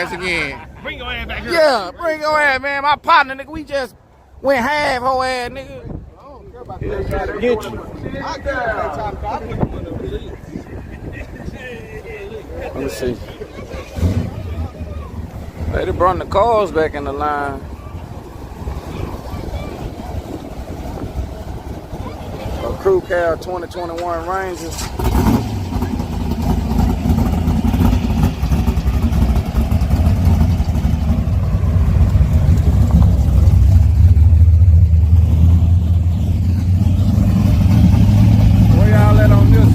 again. Bring your ass back here. Yeah, bring your ass, man. My partner, nigga, we just went half whole ass, nigga. I don't care about that. Get you. I care about that top. Let me see. They brought the cars back in the line. A Crew Cab 2021 Ranger. Where y'all at on this?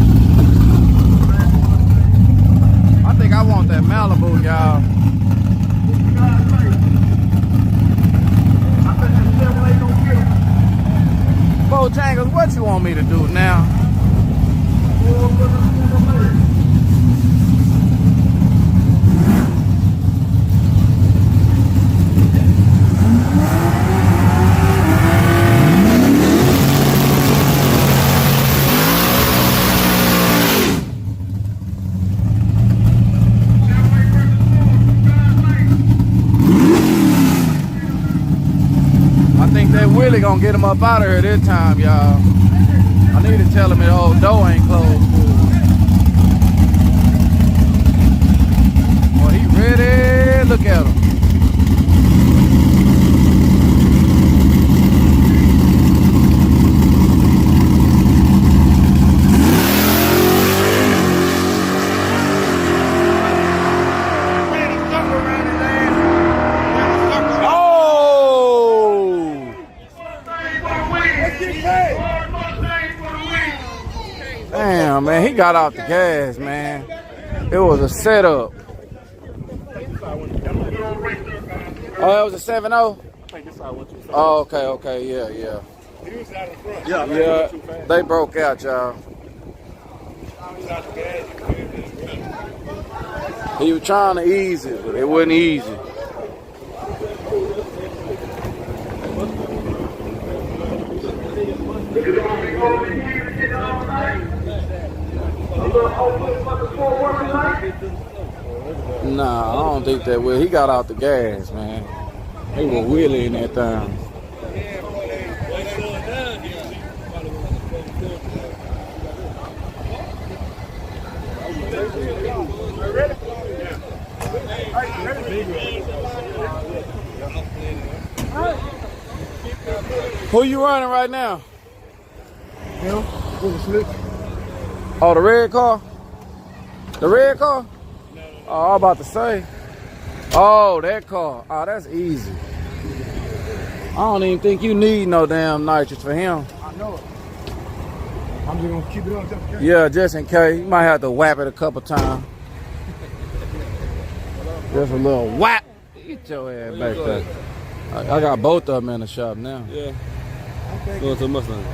I think I want that Malibu, y'all. Bojangles, what you want me to do now? I think that Willie gonna get him up out of here this time, y'all. I need to tell him the old door ain't closed. Well, he ready. Look at him. Damn, man, he got out the gas, man. It was a setup. Oh, that was a 7-0? Oh, okay, yeah. Yeah, they broke out, y'all. He was trying to ease it, but it wasn't easy. Nah, I don't think that will. He got out the gas, man. They were wheeling that thing. Who you running right now? Oh, the red car? The red car? Oh, I was about to say. Oh, that car. Oh, that's easy. I don't even think you need no damn nitrous for him. I know it. I'm just gonna keep it on just in case. Yeah, just in case. You might have to whap it a couple times. Just a little whap. Get your ass back there. I got both of them in the shop now. Yeah. Going to Mustang.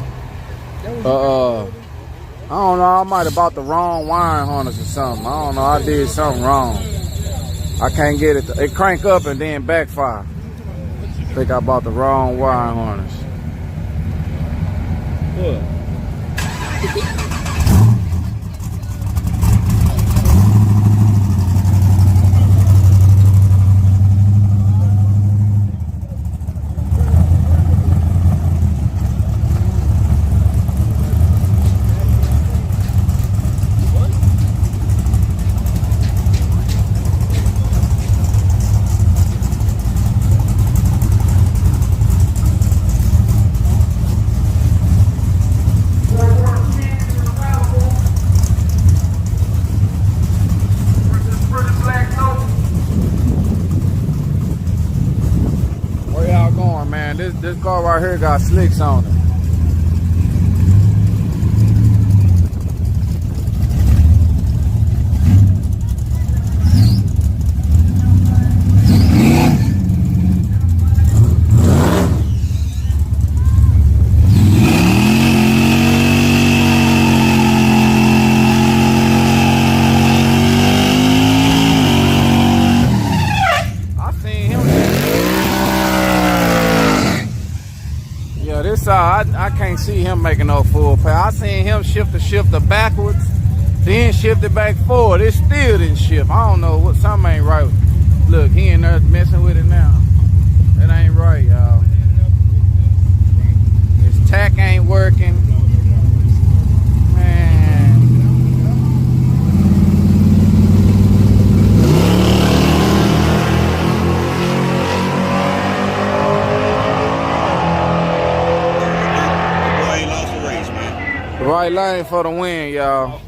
I don't know, I might have bought the wrong wiring harness or something. I don't know, I did something wrong. I can't get it. It crank up and then backfire. I think I bought the wrong wiring harness. What? This car right here got slicks on it. I can't see him making no full power. I seen him shift the shifter backwards, then shift it back forward. It still didn't shift. I don't know, what something ain't right. Look, he in there messing with it now. That ain't right, y'all. His tack ain't working. Man. Boy ain't lost the race, man. The right lane for the win, y'all.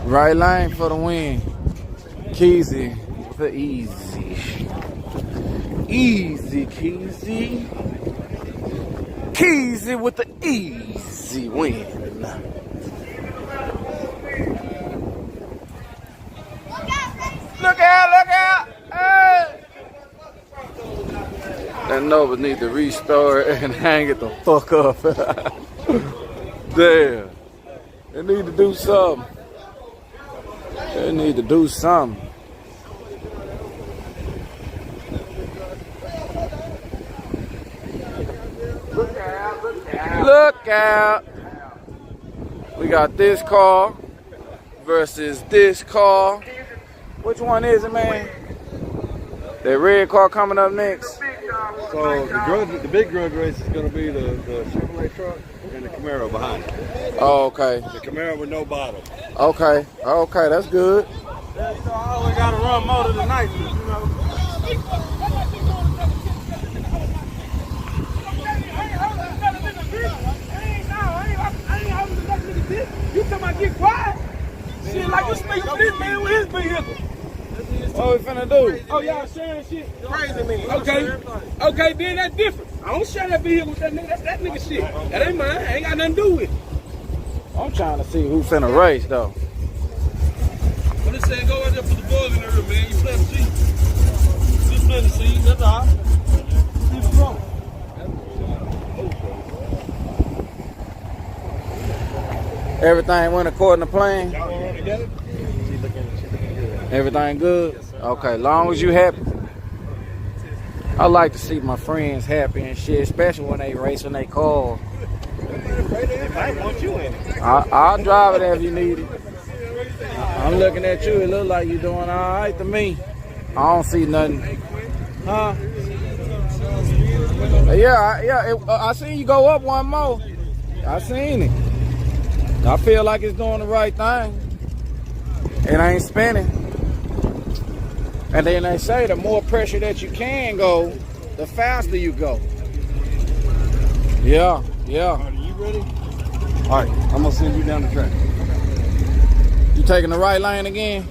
Right lane for the win. Keezy for easy. Easy, Keezy. Keezy with the easy win. Look out, look out. Hey. That Nova need to restart and hang it the fuck up. Damn. They need to do something. They need to do something. Look out. We got this car versus this car. Which one is it, man? That red car coming up next. So the big grudge race is going to be the Chevrolet truck and the Camaro behind it. Oh, okay. The Camaro with no bottom. Okay. Okay, that's good. Yeah, you know, I always got to run more than the Nitrous, you know. You talking about get quiet? Shit, like you speaking for this man with his vehicle. What we finna do? Oh, y'all sharing shit? Crazy man. Okay. Okay, then that's different. I don't share that vehicle with that nigga. That's that nigga shit. That ain't mine. I ain't got nothing to do with it. I'm trying to see who finna race, though. I'm just saying, go out there for the boys in the room, man. You play the seat. Just play the seat, that's all. Keep it going. Everything went according to plan? Y'all already got it? She looking good. Everything good? Okay, long as you happy. I like to see my friends happy and shit, especially when they racing their car. They might want you in it. I'll drive it if you need it. I'm looking at you, it look like you're doing all right to me. I don't see nothing. Huh? Yeah, I seen you go up one more. I seen it. I feel like it's doing the right thing. It ain't spinning. And then they say the more pressure that you can go, the faster you go. Yeah. Are you ready? All right, I'm going to send you down the track. You taking the right lane again?